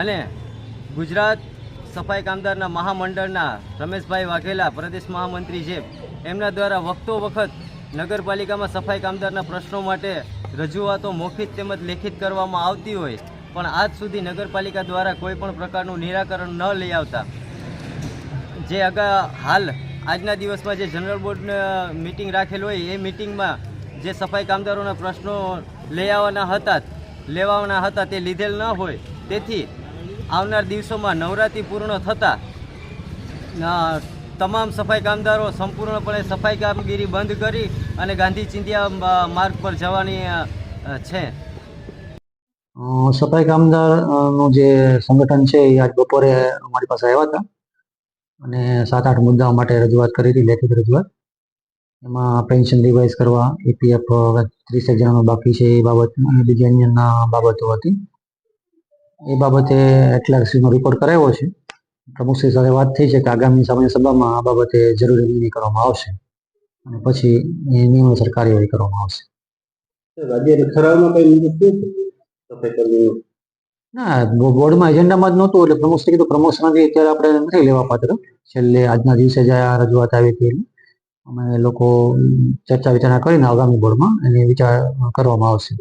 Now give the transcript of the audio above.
અને ગુજરાત સફાઈ કામદારના મહામંડળના રમેશભાઈ વાઘેલા પ્રદેશ મહામંત્રી છે, એમના દ્વારા વખતો વખત નગરપાલિકામાં સફાઈ કામદારના પ્રશ્નો માટે રજૂઆતો મૌખિક તેમજ લેખિત કરવામાં આવતી હોય, પણ આજ સુધી નગરપાલિકા દ્વારા કોઈ પણ પ્રકારનું નિરાકરણ ન લઈ આવતા જે હાલ આજના દિવસમાં જે જનરલ બોર્ડ મિટિંગ રાખેલ હોય એ મિટિંગમાં જે સફાઈ કામદારોના પ્રશ્નો લેવાના હતા તે લીધેલ ન હોય, તેથી આવનાર દિવસોમાં નવરાત્રિ પૂર્ણ થતાં તમામ સફાઈ કામદારો સંપૂર્ણપણે સફાઈ કામગીરી બંધ કરી અને ગાંધી ચિંધ્યા માર્ગ પર જવાની છે. સફાઈ કામદારનું જે સંગઠન છે એ આજ બપોરે અમારી પાસે આવ્યા હતા અને 7-8 મુદ્દાઓ માટે રજૂઆત કરી હતી, લેખિત રજૂઆત. એમાં પેન્શન રિવાઇઝ કરવા, EPF 30 જણાનો બાકી છે એ બાબત અને બીજી અન્ય બાબતો હતી. એ બાબતે એટલાસીનો રિપોર્ટ કરાવ્યો છે. પ્રમુખશ્રી સાથે વાત થઈ છે કે આગામી સામાન્ય સભામાં આ બાબતે જરૂરી નિર્ણય કરવામાં આવશે અને પછી એ નિયમોસર કાર્યવાહી કરવામાં આવશે. રાજ્ય ઠરાવમાં કઈ મુજબ શું છે સફાઈ કર્મીઓ? ના, બોર્ડમાં એજન્ડામાં જ નહોતું એટલે પ્રમુખશ્રી કીધું પ્રમોશનથી અત્યારે આપણે નથી લેવા પાત્ર. છેલ્લે આજના દિવસે જ આ રજૂઆત આવી હતી એટલે અમે લોકો ચર્ચા વિચારણા કરીને આગામી બોર્ડમાં એની વિચાર કરવામાં આવશે.